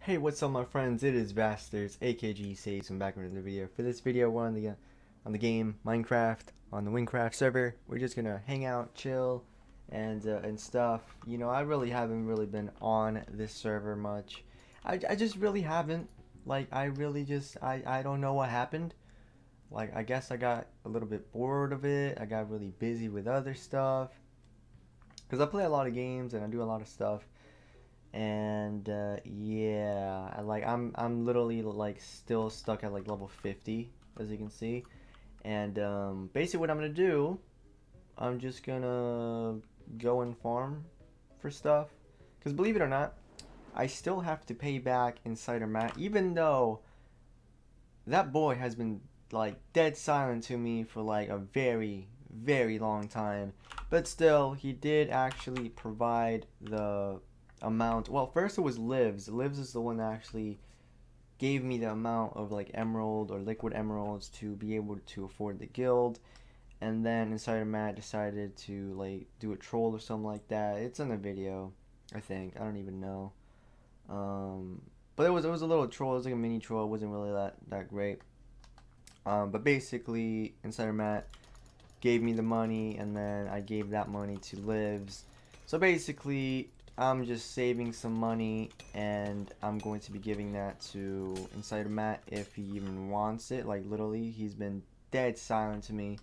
Hey, what's up my friends? It is Vasterz, aka I'm back with another video. For this video, we're on the game Minecraft on the WynnCraft server. We're just gonna hang out, chill, and stuff. You know, I really haven't been on this server much. I just really haven't. Like, I don't know what happened. Like, I guess I got a little bit bored of it. I got really busy with other stuff. Cause I play a lot of games and I do a lot of stuff. And yeah, I'm literally like still stuck at like level 50, as you can see. And basically what I'm gonna do, I'm just gonna go and farm for stuff, because believe it or not, I still have to pay back Insider Matt, even though that boy has been like dead silent to me for like a very long time. But still, he did actually provide the amount. Well, first it was Livs. Livs is the one that actually gave me the amount of like emerald or liquid emeralds to be able to afford the guild. And then Insider Matt decided to like do a troll or something like that. It's in the video, I think. I don't even know. But it was a little troll. It was like a mini troll. It wasn't really that great. But basically, Insider Matt gave me the money, and then I gave that money to Livs. So basically, I'm just saving some money, and I'm going to be giving that to Insider Matt if he even wants it. Like, literally, he's been dead silent to me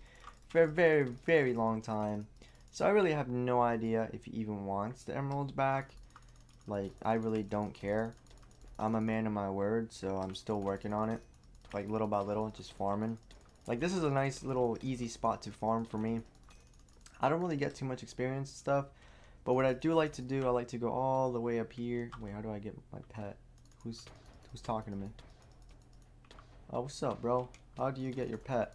for a very long time. So I really have no idea if he even wants the emeralds back. Like, I really don't care. I'm a man of my word, so I'm still working on it. Like, little by little, just farming. Like, this is a nice little easy spot to farm for me. I don't really get too much experience and stuff. But what I do like to do, I like to go all the way up here. Wait, how do I get my pet? Who's talking to me? Oh, what's up, bro? How do you get your pet?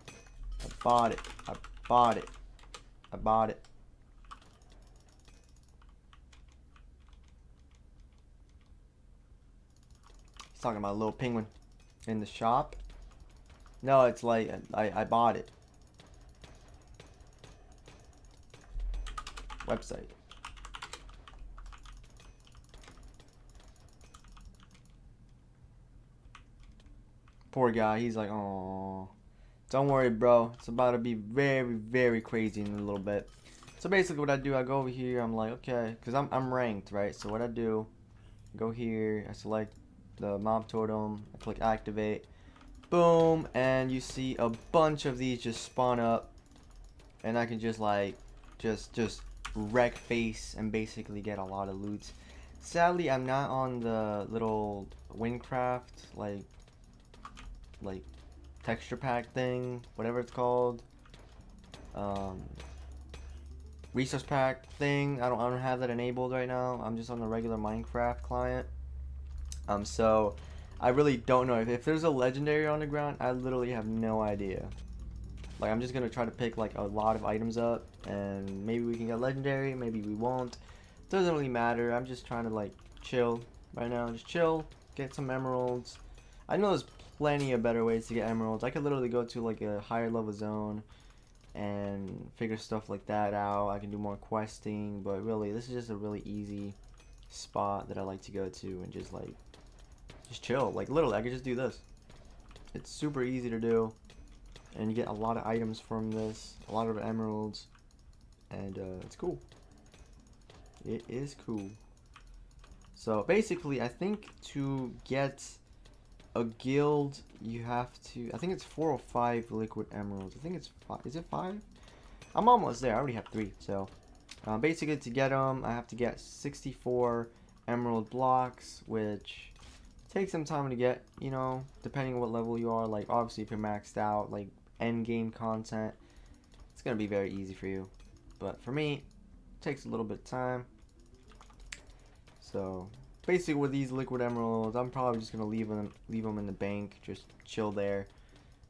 I bought it. I bought it. I bought it. He's talking about a little penguin in the shop. No, it's like I bought it. Website. Poor guy, he's like, oh, don't worry, bro. It's about to be very crazy in a little bit. So basically, what I do, I go over here. I'm like, okay, because I'm ranked, right? So what I do, I go here. I select the mob totem. I click activate. Boom, and you see a bunch of these just spawn up, and I can just like just wreck face and basically get a lot of loot. Sadly, I'm not on the little WynnCraft like texture pack thing, whatever it's called, resource pack thing. I don't have that enabled right now. I'm just on the regular Minecraft client. So I really don't know if there's a legendary on the ground. I literally have no idea. Like, I'm just gonna try to pick like a lot of items up, and maybe we can get legendary, maybe we won't. Doesn't really matter. I'm just trying to like chill right now. Just chill, get some emeralds. I know there's plenty of better ways to get emeralds. I could literally go to like a higher level zone and figure stuff like that out. I can do more questing, but really this is just a really easy spot that I like to go to and just chill. Like, literally I could just do this. It's super easy to do, and you get a lot of items from this, a lot of emeralds, and it's cool. It is cool. So basically, I think to get a guild, you have to, I think it's 4 or 5 liquid emeralds. I think it's 5. Is it 5? I'm almost there. I already have 3. So basically, to get them, I have to get 64 emerald blocks, which takes some time to get, you know, depending on what level you are. Like, obviously, if you're maxed out, like end game content, it's gonna be very easy for you. But for me, it takes a little bit of time. So basically, with these liquid emeralds, I'm probably just gonna leave them in the bank, just chill there.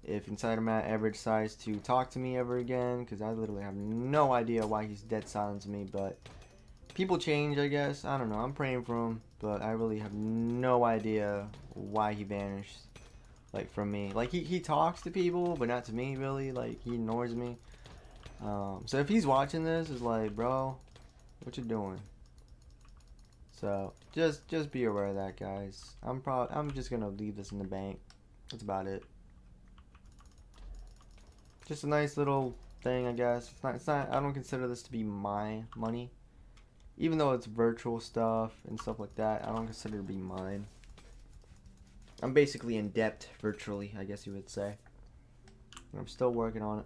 If Insider Matt ever decides to talk to me ever again, because I literally have no idea why he's dead silent to me, but people change, I guess. I don't know. I'm praying for him, but I really have no idea why he vanished, like, from me. Like, he talks to people, but not to me, really. Like, he ignores me. So if he's watching this, it's like, bro, what you doing? So just be aware of that, guys. I'm just gonna leave this in the bank. That's about it. Just a nice little thing, I guess. It's not, I don't consider this to be my money. Even though it's virtual stuff and stuff like that, I don't consider it to be mine. I'm basically in debt virtually, I guess you would say. I'm still working on it.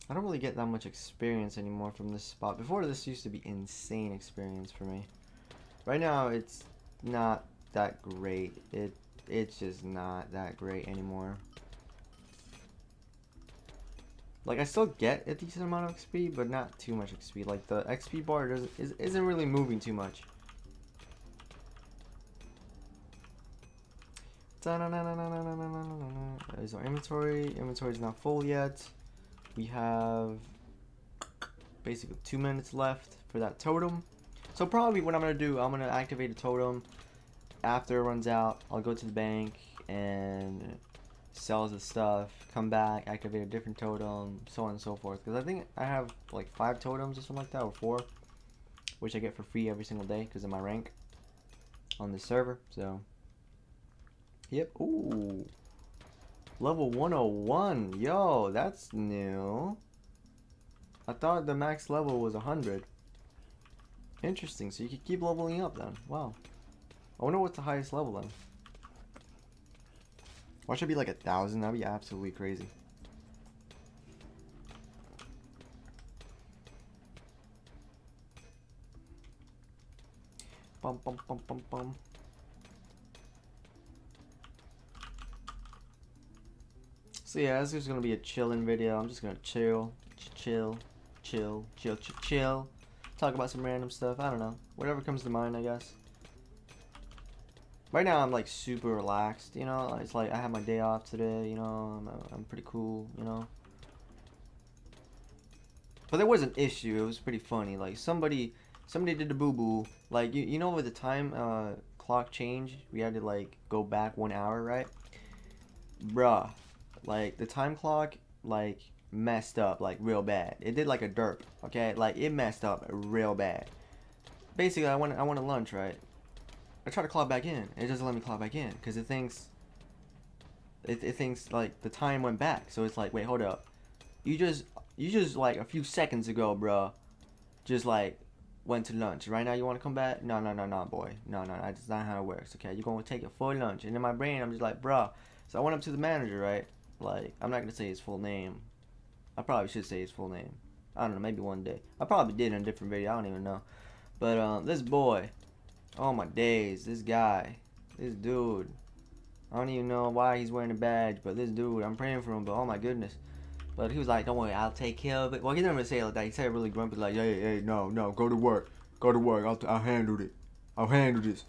I don't really get that much experience anymore from this spot. Before, this used to be insane experience for me. Right now, it's not that great. It's just not that great anymore. Like, I still get a decent amount of XP, but not too much XP. Like, the XP bar isn't really moving too much. There's our inventory. Inventory is not full yet. We have basically 2 minutes left for that totem. So probably what I'm gonna do, I'm gonna activate a totem. After it runs out, I'll go to the bank and sell the stuff, come back, activate a different totem, so on and so forth. Because I think I have like 5 totems or something like that, or 4, which I get for free every single day because of my rank on this server. So, yep. Ooh, level 101. Yo, that's new. I thought the max level was 100. Interesting. So you can keep leveling up then. Wow. I wonder what's the highest level then. Why should it be like 1,000? That'd be absolutely crazy. Bum bum bum bum bum. So yeah, this is gonna be a chilling video. I'm just gonna chill. Talk about some random stuff. I don't know. Whatever comes to mind, I guess. Right now, I'm like super relaxed, you know. It's like I have my day off today, you know. I'm pretty cool, you know. But there was an issue. It was pretty funny. Like somebody did the boo boo. Like you know, with the time clock change, we had to like go back 1 hour, right? Bruh, like the time clock like messed up like real bad. It did like a derp, okay? Like it messed up real bad. Basically, I went to lunch, right? I try to clock back in. It doesn't let me clock back in because it thinks like the time went back. So it's like, wait, hold up. You just like a few seconds ago, bro, just like went to lunch. Right now you want to come back? No, boy. No, that's not how it works. Okay, you're gonna take a full lunch. And in my brain, I'm just like, bro. So I went up to the manager, right? Like, I'm not gonna say his full name. I probably should say his full name. I don't know. Maybe one day. I probably did in a different video. I don't even know. But this boy. Oh my days, this guy, this dude, I don't even know why he's wearing a badge, but this dude, I'm praying for him, but oh my goodness. But he was like, don't worry, I'll take care of it. Well, he didn't really say it like that. He said it really grumpy, like, hey, no, go to work, I'll handle it, I'll handle this.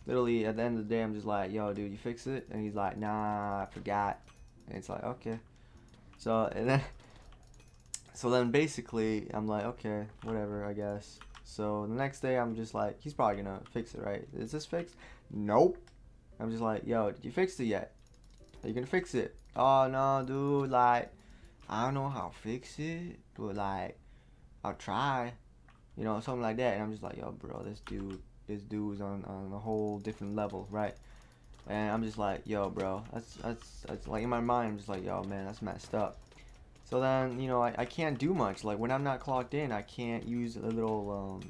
Literally, at the end of the day, I'm just like, yo, dude, you fix it? And he's like, nah, I forgot. And it's like, okay. So, so then basically, I'm like, okay, whatever, I guess. So the next day, I'm just like, he's probably gonna fix it, right? Is this fixed? Nope. I'm just like, yo, did you fix it yet? Are you gonna fix it? Oh no, dude, like, I don't know how to fix it, but like, I'll try, you know, something like that. And I'm just like, yo, bro, this dude's on a whole different level, right? And I'm just like, yo, bro, that's like in my mind, I'm just like, yo, man, that's messed up. So then, you know, I can't do much. Like, when I'm not clocked in, I can't use a little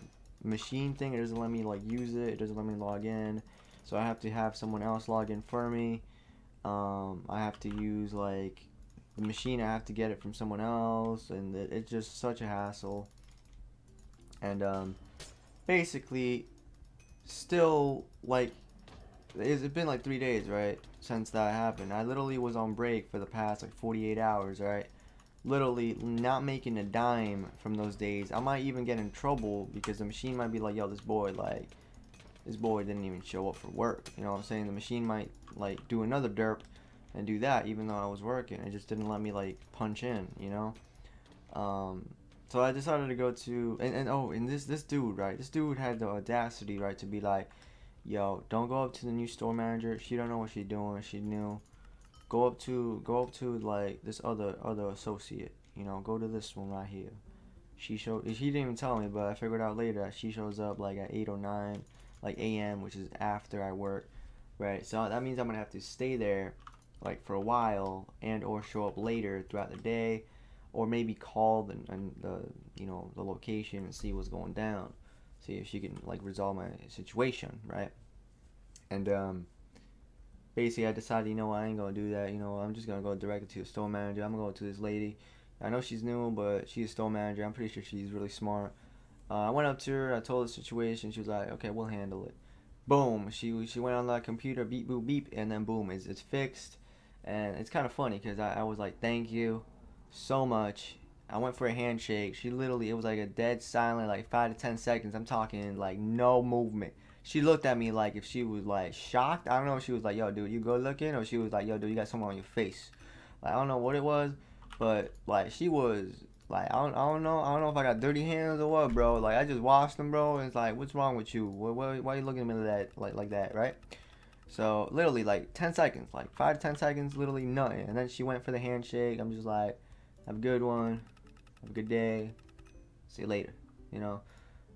machine thing. It doesn't let me, like, use it. It doesn't let me log in. So I have to have someone else log in for me. I have to use, like, the machine. I have to get it from someone else. And it's just such a hassle. And, basically, still, like, it's been, like, 3 days, right, since that happened. I literally was on break for the past, like, 48 hours, right? Literally not making a dime from those days. I might even get in trouble because the machine might be like, yo, this boy didn't even show up for work. You know what I'm saying? The machine might like do another derp and do that even though I was working. It just didn't let me like punch in, you know? So I decided to go to and this dude, right? This dude had the audacity, right, to be like, yo, don't go up to the new store manager. She don't know what she's doing. She new. Go up to like this other associate, you know, go to this one right here. She didn't even tell me, but I figured out later that she shows up like at 8 or 9 like a.m., which is after I work, right? So that means I'm gonna have to stay there like for a while, and or show up later throughout the day, or maybe call the the location and see what's going down, see if she can like resolve my situation, right? And basically I decided, I ain't gonna do that. I'm just gonna go directly to the store manager. I'm gonna go to this lady. I know she's new, but she's a store manager. I'm pretty sure she's really smart. I went up to her. I told her the situation. She was like, "Okay, we'll handle it." Boom. She went on that computer, beep boop beep, and then boom, it's fixed. And it's kind of funny because I was like, "Thank you so much." I went for a handshake. She literally, it was like a dead silent, like 5 to 10 seconds. I'm talking like no movement. She looked at me like if she was like shocked. I don't know if she was like, "Yo, dude, you good looking," or she was like, "Yo, dude, you got something on your face." Like I don't know what it was, but like she was like, I don't know if I got dirty hands or what, bro. Like I just washed them, bro. And it's like, what's wrong with you? Why are you looking at me like that, right? So literally like 10 seconds, like 5 to 10 seconds, literally nothing. And then she went for the handshake. I'm just like, have a good one, have a good day, see you later,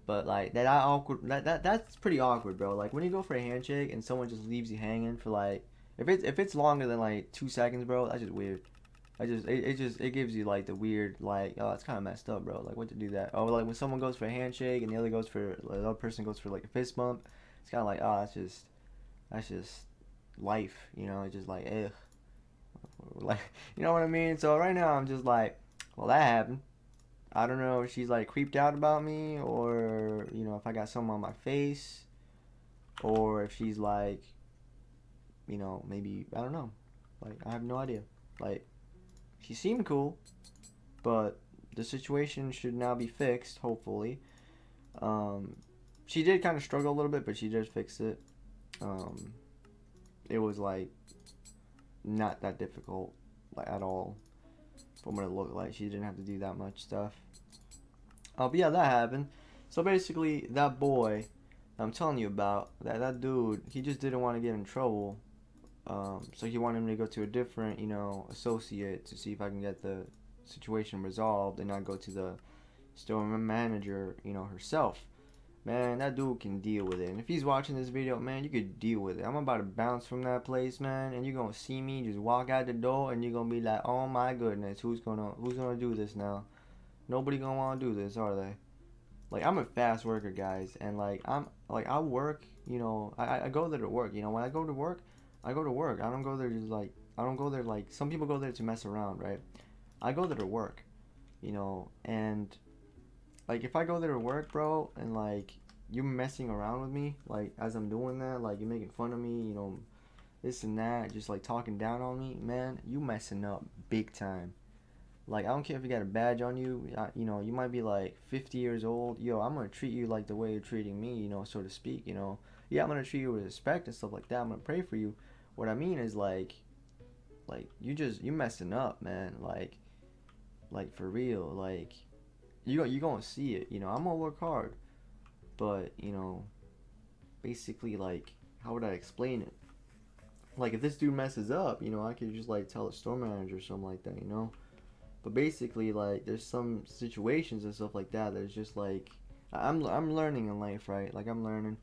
But like that's pretty awkward, bro. Like when you go for a handshake and someone just leaves you hanging for like, if it's longer than like 2 seconds, bro, that's just weird. It gives you like the weird, like, oh, it's kind of messed up, bro. Like what to do that? Oh, like when someone goes for a handshake and the other person goes for like a fist bump, it's kind of like, oh, that's just life, It's just like, ugh, like, you know what I mean? So right now I'm just like, well, that happened. I don't know if she's like creeped out about me, or if I got something on my face, or if she's like, maybe I don't know. Like I have no idea. Like she seemed cool, but the situation should now be fixed, hopefully. She did kind of struggle a little bit, but she did fix it. It was like not that difficult, like at all, from what it looked like. She didn't have to do that much stuff. But yeah, that happened. So basically, that boy I'm telling you about, that dude, he just didn't want to get in trouble. So he wanted me to go to a different, associate to see if I can get the situation resolved and not go to the store manager, herself. Man, that dude can deal with it. And if he's watching this video, man, you could deal with it. I'm about to bounce from that place, man, and you're gonna see me just walk out the door and you're gonna be like, oh my goodness, who's gonna do this now? Nobody gonna wanna do this, are they? Like, I'm a fast worker, guys, and like I work, I go there to work. When I go to work, I go to work. I don't go there just like, I don't go there like some people go there to mess around, right? I go there to work, and like if I go there to work, bro, and like you messing around with me, like as I'm doing that, like you're making fun of me, this and that, just like talking down on me, man, you messing up big time. Like I don't care if you got a badge on you, you might be like 50 years old. Yo, I'm gonna treat you like the way you're treating me, so to speak. Yeah, I'm gonna treat you with respect and stuff like that. I'm gonna pray for you. What I mean is like you messing up, man. Like for real, like you gonna see it. I'm gonna work hard, but basically, like, how would I explain it? Like if this dude messes up, I could just like tell a store manager or something like that, But basically, like, there's some situations and stuff like that that's just like, I'm learning in life, right? Like I'm learning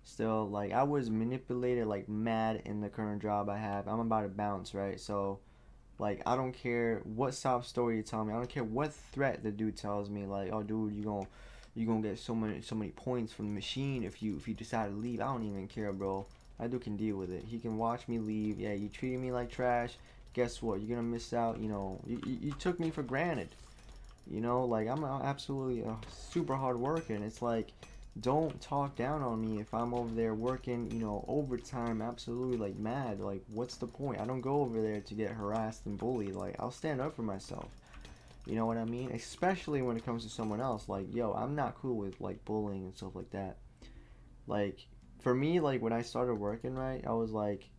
still. Like I was manipulated like mad in the current job I have. I'm about to bounce, right? So like I don't care what sob story you tell me. I don't care what threat the dude tells me. Like, oh dude, you gonna get so many points from the machine if you decide to leave. I don't even care, bro. That dude can deal with it. He can watch me leave. Yeah, you treated me like trash. Guess what? You're gonna miss out. You took me for granted. Like I'm absolutely a super hard worker, and it's like, don't talk down on me if I'm over there working, overtime, absolutely like mad. Like, what's the point? I don't go over there to get harassed and bullied. Like, I'll stand up for myself. You know what I mean? Especially when it comes to someone else. Like, yo, I'm not cool with like bullying and stuff like that. Like, for me, like when I started working, right, I was like,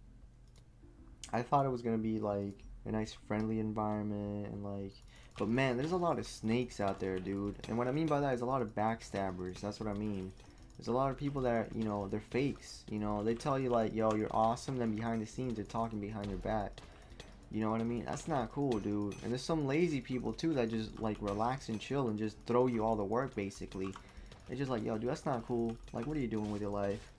I thought it was gonna be like a nice friendly environment and like, but man, there's a lot of snakes out there, dude. And what I mean by that is a lot of backstabbers. That's what I mean. There's a lot of people that, they're fakes. They tell you like, yo, you're awesome, then behind the scenes they're talking behind your back. You know what I mean? That's not cool, dude. And there's some lazy people too that just like relax and chill and just throw you all the work basically. It's just like, yo, dude, that's not cool. Like, what are you doing with your life?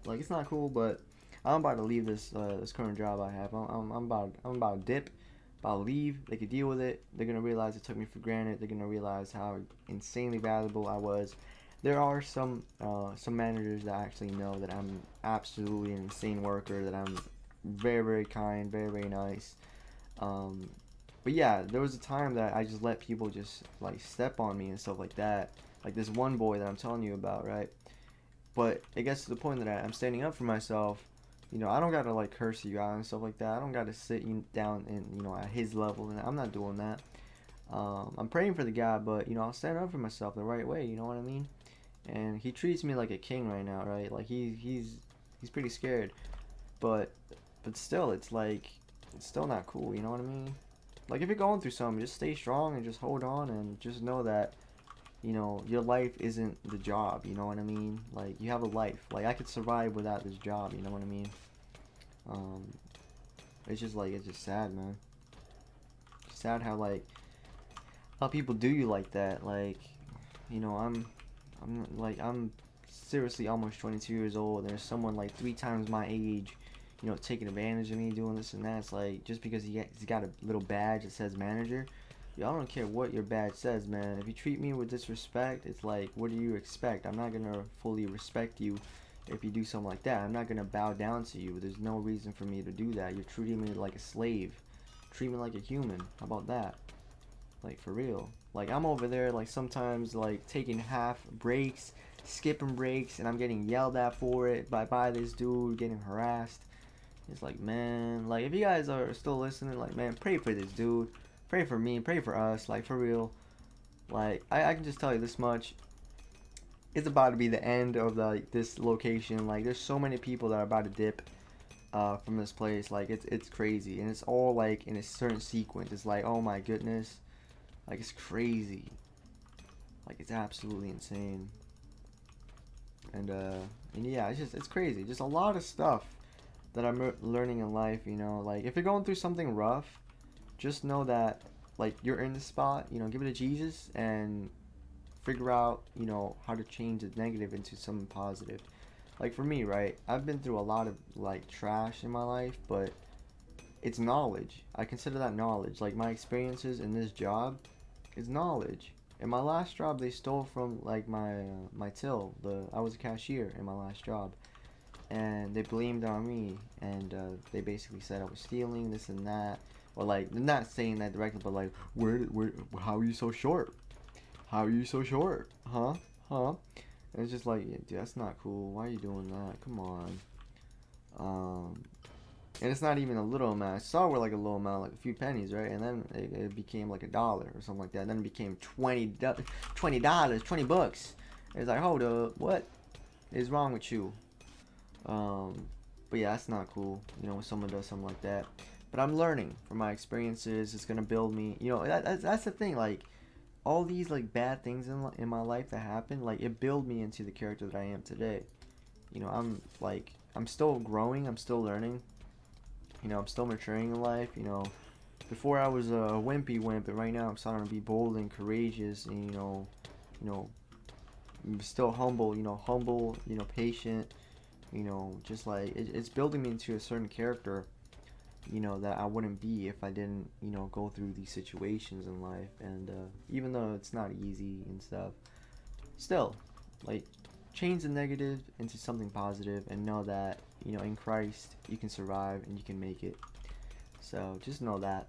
Like, it's not cool. But I'm about to leave this this current job I have. I'm about to dip. About to leave. They could deal with it. They're gonna realize it took me for granted. They're gonna realize how insanely valuable I was. There are some managers that actually know that I'm absolutely an insane worker. That I'm very, very kind, very, very nice. But yeah, there was a time that I just let people just like step on me and stuff like that. Like this one boy that I'm telling you about, right? But it gets to the point that I'm standing up for myself. You know, I don't gotta like curse you out and stuff like that. I don't gotta sit you down and, you know, at his level, and I'm not doing that. I'm praying for the guy, but you know, I'll stand up for myself the right way. You know what I mean? And he treats me like a king right now, right? Like he's pretty scared, but still, it's like it's still not cool. You know what I mean? Like if you're going through something, just stay strong and just hold on and just know that, you know, your life isn't the job. You know what I mean? Like you have a life. Like I could survive without this job. You know what I mean? It's just like, it's just sad, man. It's sad how like how people do you like that. Like, you know, I'm seriously almost 22 years old. There's someone like 3 times my age, you know, taking advantage of me, doing this and that. It's like, just because he's got a little badge that says manager, yo, I don't care what your badge says, man. If you treat me with disrespect, it's like, what do you expect? I'm not gonna fully respect you if you do something like that. I'm not gonna bow down to you. There's no reason for me to do that. You're treating me like a slave. Treat me like a human. How about that? Like, for real. Like, I'm over there, like, sometimes, like, taking half breaks, skipping breaks, and I'm getting yelled at for it by this dude, getting harassed. It's like, man, like, if you guys are still listening, like, man, pray for this dude. Pray for me, pray for us, like, for real. Like, I can just tell you this much. It's about to be the end of this location. Like, there's so many people that are about to dip from this place. Like, it's crazy, and it's all like in a certain sequence. It's like, oh my goodness, like it's crazy. Like, it's absolutely insane. And yeah, it's crazy. Just a lot of stuff that I'm learning in life. You know, like if you're going through something rough, just know that like you're in the spot. You know, give it to Jesus and figure out, you know, how to change the negative into something positive. Like for me, right, I've been through a lot of like trash in my life, but it's knowledge. I consider that knowledge. Like my experiences in this job is knowledge. In my last job, they stole from like my till. I was a cashier in my last job, and they blamed on me, and they basically said I was stealing this and that, or like they're not saying that directly, but like, where, how are you so short? How are you so short? Huh? And it's just like, yeah, dude, that's not cool. Why are you doing that? Come on. And it's not even a little amount. I saw it were like a little amount, like a few pennies, right? And then it became like $1 or something like that. And then it became $20, $20. It's like, hold up, what is wrong with you? But yeah, that's not cool, you know, when someone does something like that. But I'm learning from my experiences. It's gonna build me. You know, that's the thing. Like, all these like bad things in my life that happened, like it built me into the character that I am today. You know, I'm still growing, I'm still learning. You know, I'm still maturing in life. You know, before I was a wimpy wimp, but right now I'm starting to be bold and courageous, and you know, I'm still humble. You know, patient. You know, just like it's building me into a certain character, you know, that I wouldn't be if I didn't, you know, go through these situations in life. And even though it's not easy and stuff, still, like, change the negative into something positive and know that, you know, in Christ you can survive and you can make it. So just know that.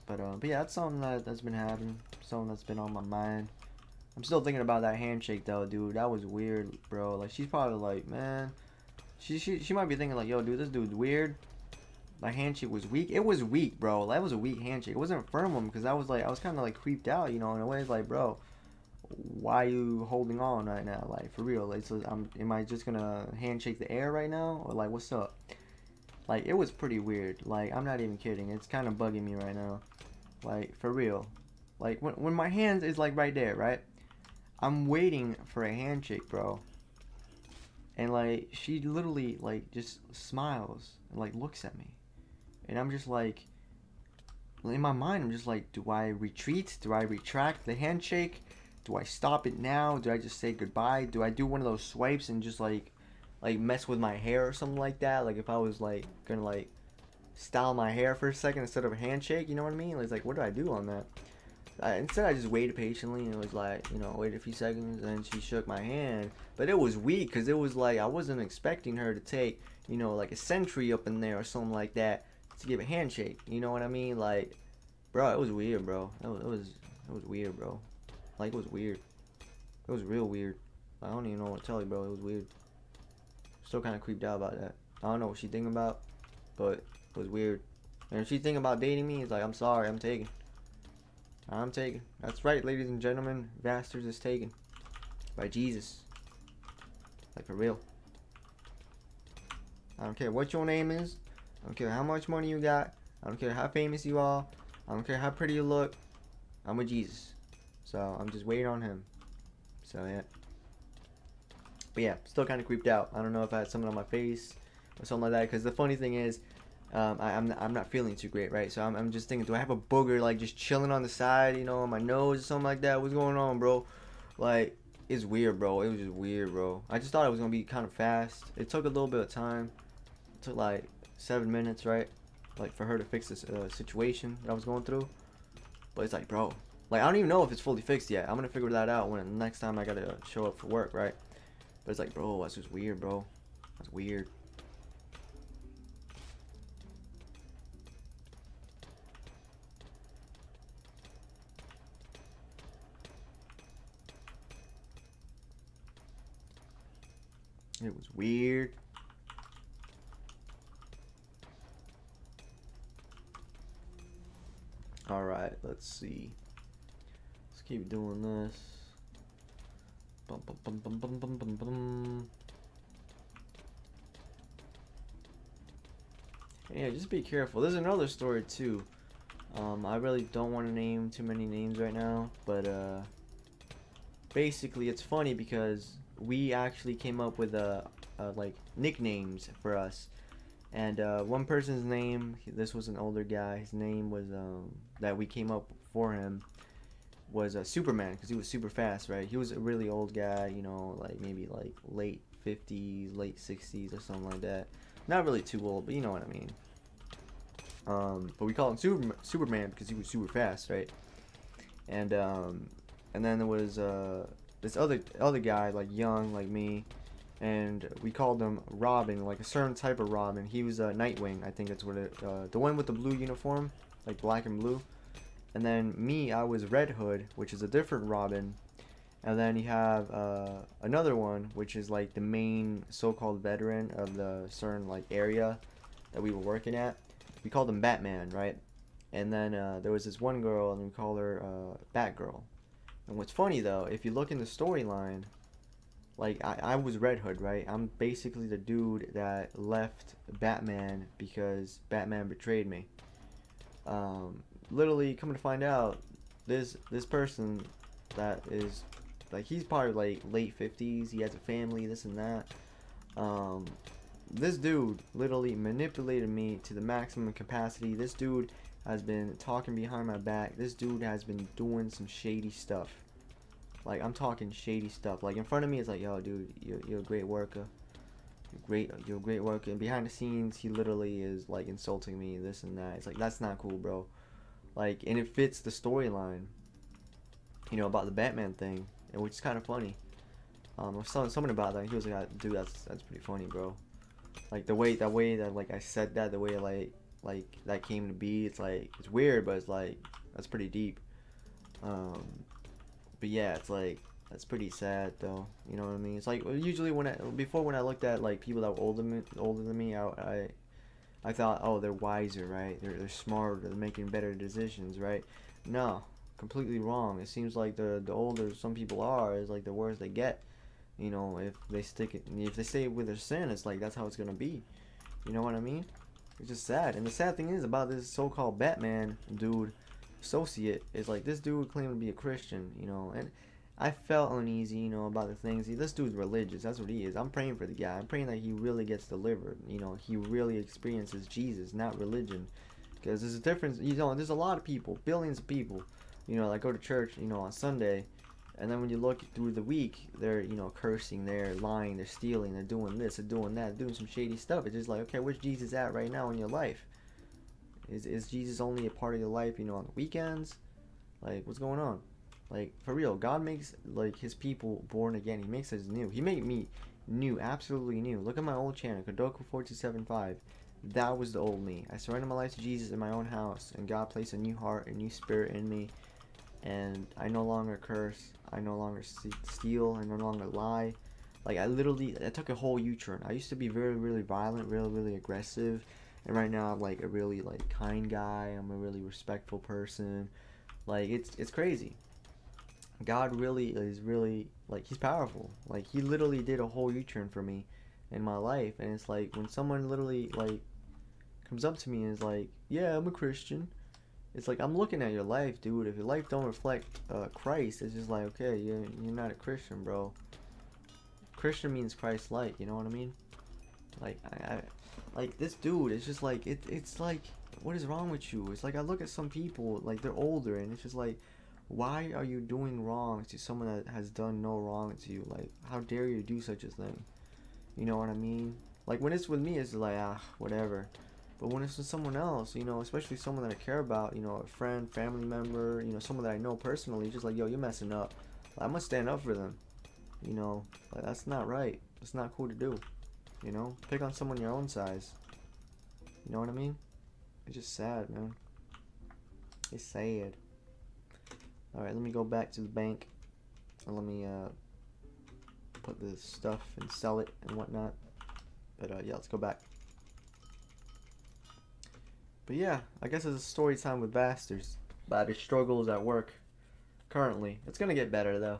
But yeah, that's something that's been happening, something that's been on my mind. I'm still thinking about that handshake though, dude. That was weird, bro. Like, she's probably like, man, she might be thinking like, yo, dude, this dude's weird. My handshake was weak. It was weak, bro. That was a weak handshake. It wasn't a firm one because I was kind of like creeped out, you know, in a way. It's like, bro, why are you holding on right now? Like, for real. Like, so am I just gonna handshake the air right now, or like, what's up? Like, it was pretty weird. Like, I'm not even kidding. It's kind of bugging me right now. Like, for real. Like, when my hand is like right there, right? I'm waiting for a handshake, bro. And like, she literally like just smiles and like looks at me. And I'm just like, in my mind, I'm just like, do I retreat? Do I retract the handshake? Do I stop it now? Do I just say goodbye? Do I do one of those swipes and just like mess with my hair or something like that? Like if I was like gonna like style my hair for a second instead of a handshake, you know what I mean? It's like, what do I do on that? Instead, I just waited patiently, and it was like, you know, waited a few seconds, and she shook my hand. But it was weak, because it was like, I wasn't expecting her to take, you know, like a sentry up in there or something like that to give a handshake. You know what I mean? Like, bro, it was weird, bro. It was weird, bro. Like, it was weird. It was real weird. I don't even know what to tell you, bro. It was weird. Still kind of creeped out about that. I don't know what she thinking about, but it was weird. And if she thinking about dating me, it's like, I'm sorry, I'm taken. I'm taken. That's right, ladies and gentlemen. Vasterz is taken by Jesus. Like, for real. I don't care what your name is. I don't care how much money you got. I don't care how famous you are. I don't care how pretty you look. I'm with Jesus. So, I'm just waiting on him. So, yeah. But, yeah, still kind of creeped out. I don't know if I had something on my face or something like that. Because the funny thing is, I'm not feeling too great, right? So I'm just thinking, do I have a booger like just chilling on the side, you know, on my nose or something like that? What's going on, bro? Like, it's weird, bro. It was just weird, bro. I just thought it was gonna be kind of fast. It took a little bit of time. It took like 7 minutes, right? Like for her to fix this situation that I was going through. But it's like, bro, like I don't even know if it's fully fixed yet. I'm gonna figure that out when next time I gotta show up for work, right? But it's like, bro, that's just weird, bro. That's weird. It was weird. Alright, let's see. Let's keep doing this. Bum, bum, bum, bum, bum, bum, bum, bum. Yeah, just be careful. There's another story too. I really don't want to name too many names right now, but basically it's funny because we actually came up with like nicknames for us, and one person's name, this was an older guy, his name was that we came up for him was Superman, because he was super fast, right? He was a really old guy, you know, like maybe like late 50s, late 60s or something like that. Not really too old, but you know what I mean. But we call him Superman because he was super fast, right? And then there was this other guy, like young, like me, and we called him Robin, like a certain type of Robin. He was Nightwing, I think that's what it. The one with the blue uniform, like black and blue. And then me, I was Red Hood, which is a different Robin. And then you have another one, which is like the main so-called veteran of the certain like area that we were working at. We called him Batman, right? And then there was this one girl, and we called her Batgirl. And what's funny though, if you look in the storyline, like I was Red Hood, right? I'm basically the dude that left Batman because Batman betrayed me. Literally, coming to find out, this person that is like, he's probably like late 50s. He has a family, this and that. This dude literally manipulated me to the maximum capacity. This dude has been talking behind my back. This dude has been doing some shady stuff. Like, I'm talking shady stuff. Like, in front of me, it's like, yo, dude, you're a great worker. You're a great worker. And behind the scenes, he literally is, like, insulting me, this and that. It's like, that's not cool, bro. Like, and it fits the storyline, you know, about the Batman thing, and which is kind of funny. I was telling someone about that, and he was like, dude, that's pretty funny, bro. Like, that way that, like, I said that, the way, like, that came to be, it's like, it's weird, but it's like, that's pretty deep. But yeah, it's like, that's pretty sad though. You know what I mean? It's like, usually when I looked at like people that were older than me, I thought, oh, they're wiser, right? They're smarter, they're making better decisions, right? No, completely wrong. It seems like the older some people are, is like the worse they get. You know, if they stay with their sin, it's like that's how it's gonna be. You know what I mean? It's just sad. And the sad thing is about this so-called Batman dude associate is like, this dude claimed to be a Christian, you know, and I felt uneasy, you know, about the things. This dude's religious. That's what he is. I'm praying for the guy. I'm praying that he really gets delivered. You know, he really experiences Jesus, not religion. Because there's a difference, you know, there's a lot of people, billions of people, you know, that go to church, you know, on Sunday, and then when you look through the week, they're, you know, cursing, they're lying, they're stealing, they're doing this, they're doing that, doing some shady stuff. It's just like, okay, where's Jesus at right now in your life? Is Jesus only a part of your life, you know, on the weekends? Like, what's going on? Like, for real, God makes, like, his people born again. He makes us new. He made me new, absolutely new. Look at my old channel, 𝐵𝓊𝓆𝓾𝓆𝓾𝒆. That was the old me. I surrendered my life to Jesus in my own house, and God placed a new heart, a new spirit in me, and I no longer curse, I no longer steal, I no longer lie. Like, I took a whole U-turn. I used to be very, really violent, really, really aggressive, and right now I'm, like, a really, like, kind guy. I'm a really respectful person. Like, it's crazy. God really is really, like, he's powerful. Like, he literally did a whole U-turn for me in my life, and it's like, when someone literally, like, comes up to me and is like, yeah, I'm a Christian, it's like, I'm looking at your life, dude. If your life don't reflect Christ, it's just like, okay, you're not a Christian, bro. Christian means Christ-like, you know what I mean? Like, I like, this dude, it's just like, it's like, what is wrong with you? It's like, I look at some people, like, they're older, and it's just like, why are you doing wrong to someone that has done no wrong to you? Like, how dare you do such a thing? You know what I mean? Like, when it's with me, it's like, whatever. But when it's with someone else, you know, especially someone that I care about, you know, a friend, family member, you know, someone that I know personally, just like, yo, you're messing up. Like, I'm gonna stand up for them. You know, like, that's not right. It's not cool to do. You know, pick on someone your own size. You know what I mean? It's just sad, man. It's sad. Alright, let me go back to the bank. And let me put this stuff and sell it and whatnot. But yeah, let's go back. But yeah, I guess it's a story time with Vasterz about his struggles at work currently. It's gonna get better though.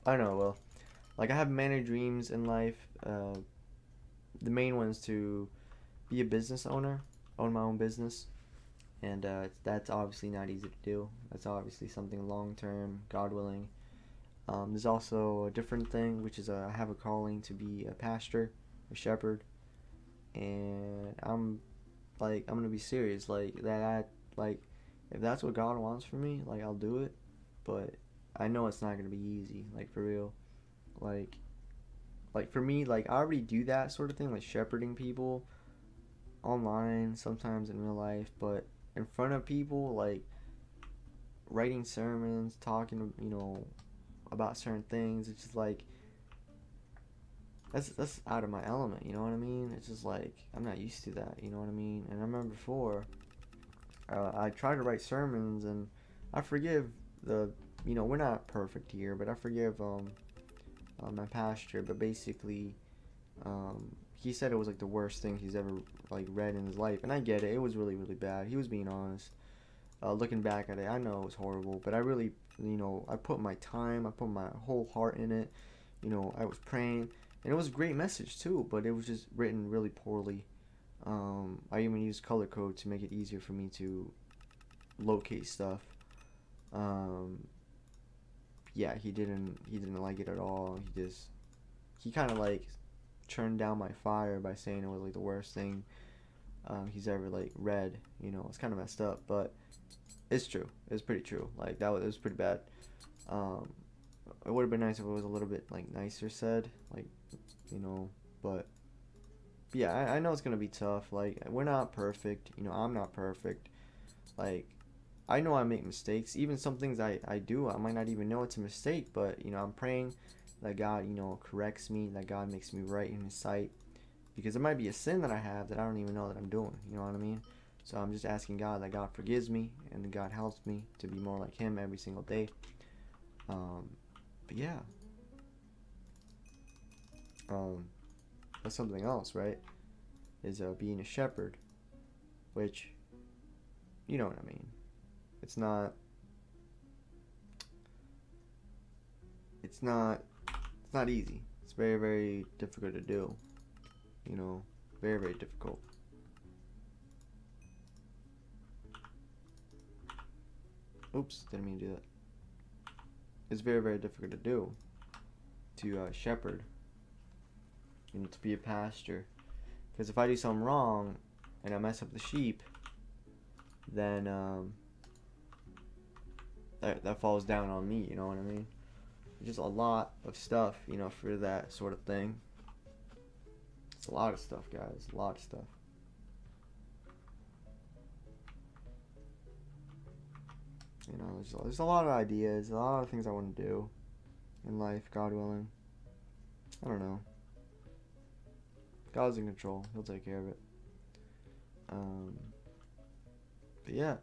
I know it will. Like, I have many dreams in life. The main one is to be a business owner, own my own business. And that's obviously not easy to do. That's obviously something long term, God willing. There's also a different thing, which is I have a calling to be a pastor, a shepherd. And I'm gonna be serious, like, like, if that's what God wants for me, like, I'll do it. But I know it's not gonna be easy, like, for real. Like for me, like, I already do that sort of thing, like shepherding people online, sometimes in real life, but in front of people, like, writing sermons, talking, you know, about certain things, it's just like, that's out of my element, you know what I mean? It's just like, I'm not used to that, you know what I mean? And I remember before, I tried to write sermons, and I forgive you know, we're not perfect here, but I forgive my pastor. But basically, he said it was like the worst thing he's ever, like, read in his life, and I get it. It was really, really bad. He was being honest. Looking back at it, I know it was horrible, but I really, you know, I put my time, I put my whole heart in it. You know, I was praying, and it was a great message too, but it was just written really poorly. I even used color code to make it easier for me to locate stuff. Yeah, he didn't like it at all. He kind of, like, turned down my fire by saying it was, like, the worst thing he's ever, like, read. You know, it's kind of messed up, but it's true. It's pretty true. Like, it was pretty bad. It would have been nice if it was a little bit, like, nicer said, like, you know, but yeah, I know it's gonna be tough. Like, we're not perfect, you know, I'm not perfect. Like, I know I make mistakes. Even some things I do, I might not even know it's a mistake, but, you know, I'm praying that God, you know, corrects me, that God makes me right in his sight, because it might be a sin that I have that I don't even know that I'm doing, you know what I mean? So I'm just asking God that God forgives me, and that God helps me to be more like him every single day. But yeah, that's something else, right? Is being a shepherd, which, you know what I mean. It's not easy. It's very, very difficult to do. You know, very, very difficult. Oops, didn't mean to do that. It's very, very difficult to do. To shepherd. You know, to be a pastor. Because if I do something wrong and I mess up the sheep, then that falls down on me, you know what I mean? Just a lot of stuff, you know, for that sort of thing. It's a lot of stuff, guys, a lot of stuff. You know, there's a lot of ideas, a lot of things I want to do in life, God willing. I don't know. God's in control. He'll take care of it. But yeah.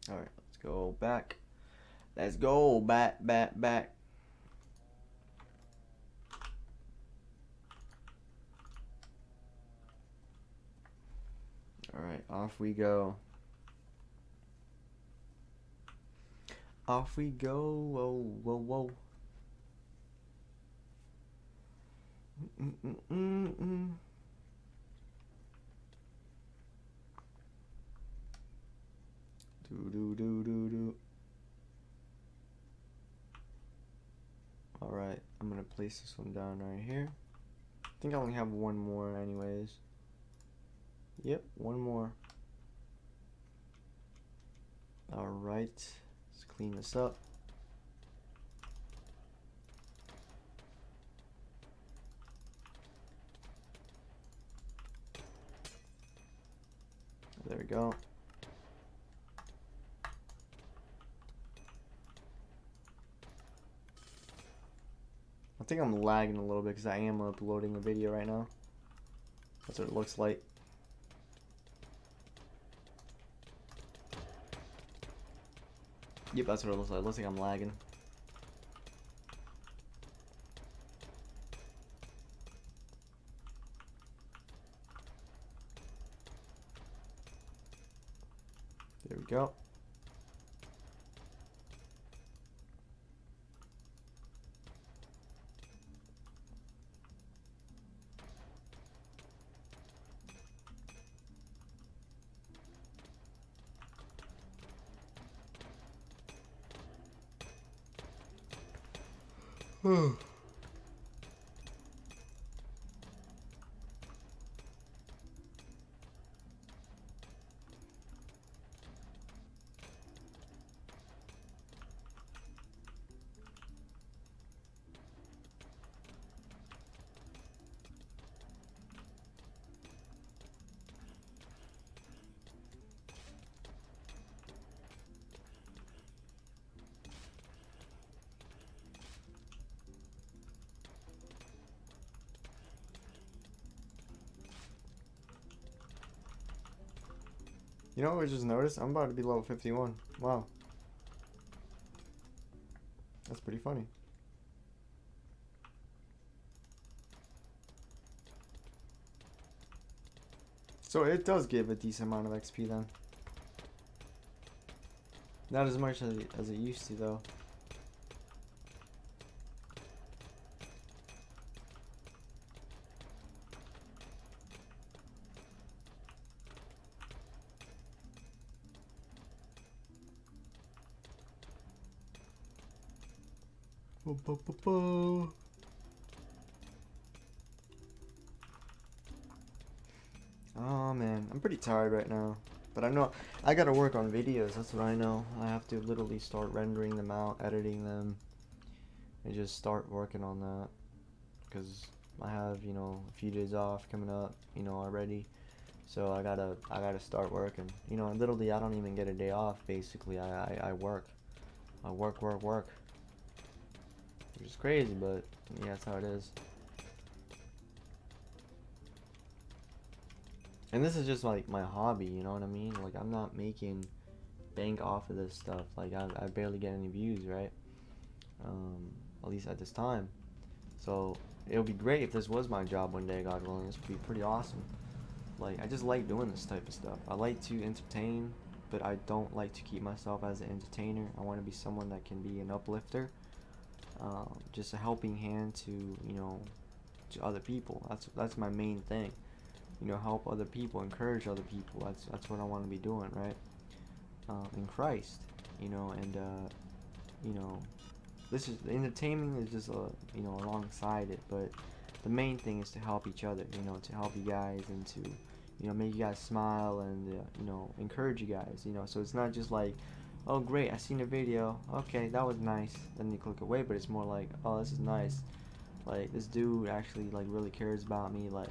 Alright, let's go back. Let's go back. Alright, off we go. Off we go. Whoa, whoa, whoa. Do. Alright, I'm gonna place this one down right here. I think I only have one more anyways. Yep, one more. Alright, let's clean this up. There we go. I think I'm lagging a little bit because I am uploading a video right now. That's what it looks like. Yep, that's what it looks like. It looks like I'm lagging. There we go. You know what I just noticed? I'm about to be level 51. Wow. That's pretty funny. So it does give a decent amount of XP then. Not as much as it used to though. Oh man, I'm pretty tired right now. But I know I gotta work on videos, that's what I know. I have to literally start rendering them out, editing them, and just start working on that. Because I have, you know, a few days off coming up, you know, already. So I gotta start working. You know, literally I don't even get a day off basically. I work. I work. Which is crazy, but yeah, that's how it is. And this is just like my hobby, you know what I mean? Like I'm not making bank off of this stuff. Like I barely get any views, right? At least at this time. So it would be great if this was my job one day, God willing. This would be pretty awesome. Like I just like doing this type of stuff. I like to entertain, but I don't like to keep myself as an entertainer. I want to be someone that can be an uplifter. Just a helping hand to, you know, to other people. That's my main thing. you know, help other people, encourage other people. That's what I want to be doing, right? In Christ, you know, and you know, this is entertainment is just you know, alongside it, but the main thing is to help each other, you know, to help you guys and to, you know, make you guys smile and you know, encourage you guys, you know. So it's not just like, oh great, I seen a video, okay, that was nice, then you click away, but it's more like, oh, this is nice, like this dude actually like really cares about me, like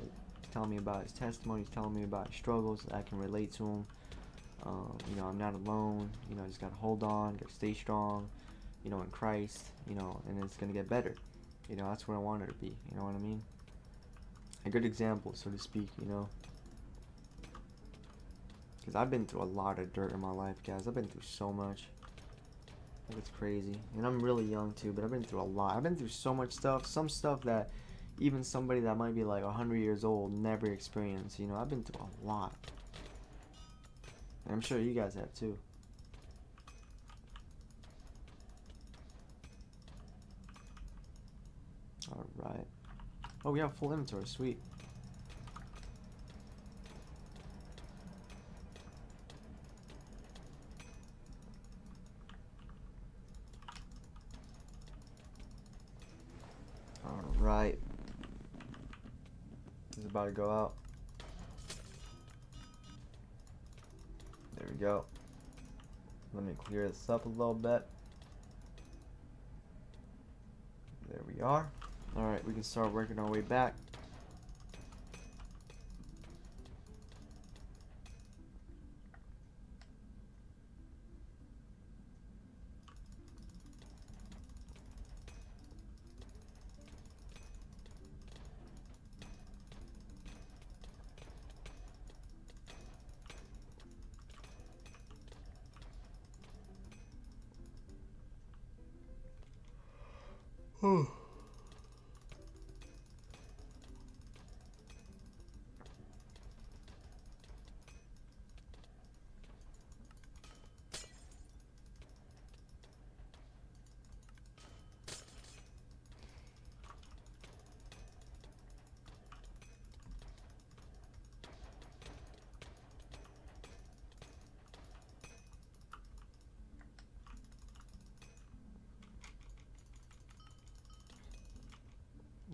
telling me about his testimony, he's telling me about his struggles, I can relate to him. You know, I'm not alone, you know, I just gotta hold on, gotta stay strong, you know, in Christ, you know, and it's gonna get better. You know, that's what I want it to be, you know what I mean? A good example, so to speak, you know. Because I've been through a lot of dirt in my life, guys. I've been through so much. Like, it's crazy. And I'm really young, too, but I've been through a lot. I've been through so much stuff. Some stuff that even somebody that might be like 100 years old never experienced. You know, I've been through a lot. And I'm sure you guys have, too. Alright. Oh, we have full inventory. Sweet. Alright. This is about to go out. There we go. Let me clear this up a little bit. There we are. Alright, we can start working our way back.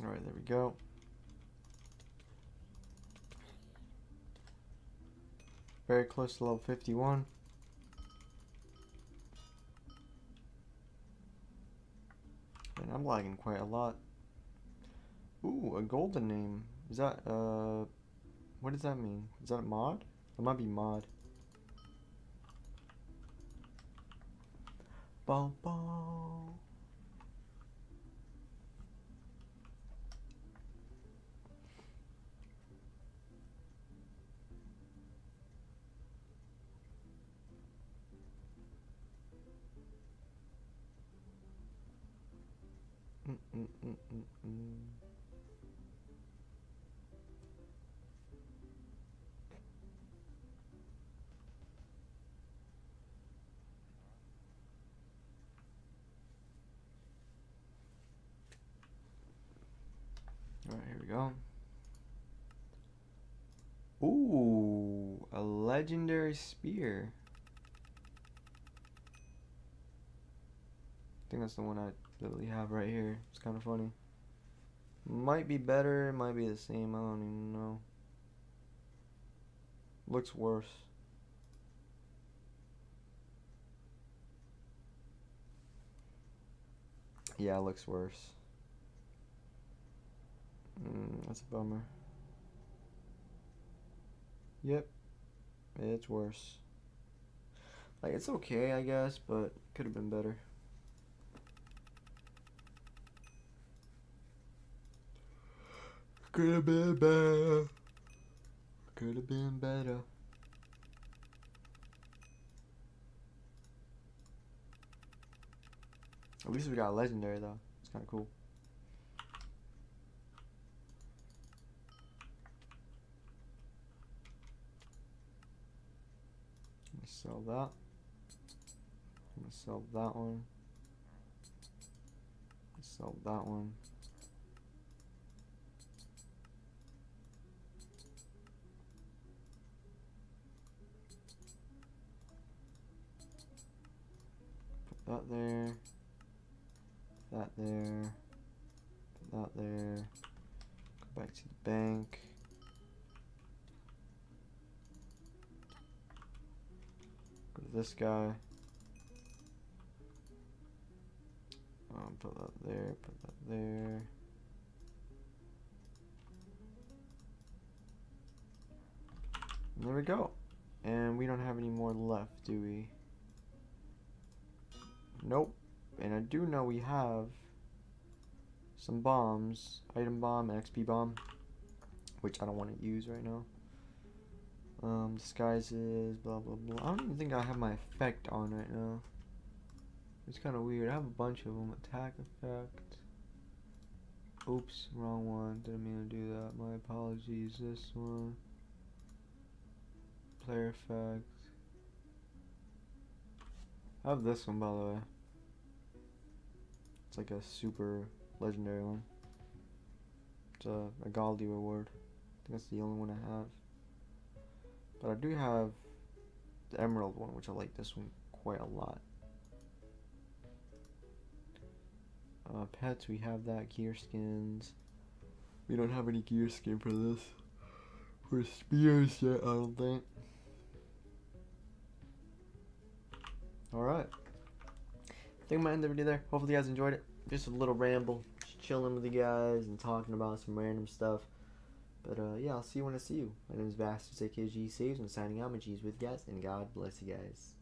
Alright, there we go. Very close to level 51. And I'm lagging quite a lot. Ooh, a golden name. Is that, what does that mean? Is that a mod? It might be mod. Bow bow. Alright, here we go. Ooh, a legendary spear. I think that's the one I literally have right here. It's kind of funny. Might be better, might be the same, I don't even know. Looks worse. Yeah, it looks worse. That's a bummer. Yep, it's worse. Like, it's okay, I guess, but could have been better. Could have been better. Could have been better. At least we got a legendary though. It's kind of cool. Let me sell that. I'm gonna sell that one. Sell that one. That there. That there. That there. Go back to the bank. Go to this guy. Put that there. Put that there. And there we go. And we don't have any more left, do we? Nope. And I do know we have some bombs. Item bomb, XP bomb. Which I don't want to use right now. Disguises, blah blah blah. I don't even think I have my effect on right now. It's kind of weird. I have a bunch of them. Attack effect. Oops, wrong one. Didn't mean to do that. My apologies. This one. Player effect. I have this one, by the way. It's like a super legendary one. It's a Galdi reward. I think that's the only one I have. But I do have the emerald one, which I like this one quite a lot. Pets, we have that. Gear skins. We don't have any gear skin for this. For spears yet, I don't think. Alright. I think I'm gonna end the video there. Hopefully you guys enjoyed it. Just a little ramble. Just chilling with you guys and talking about some random stuff. But yeah, I'll see you when I see you. My name is Vasterz, aka 𝐵𝓊𝓈𝒾𝓃𝓃𝓆𝓊𝒾𝓇𝒾𝓃𝒾𝓃𝒾𝓃 with you guys. And God bless you guys.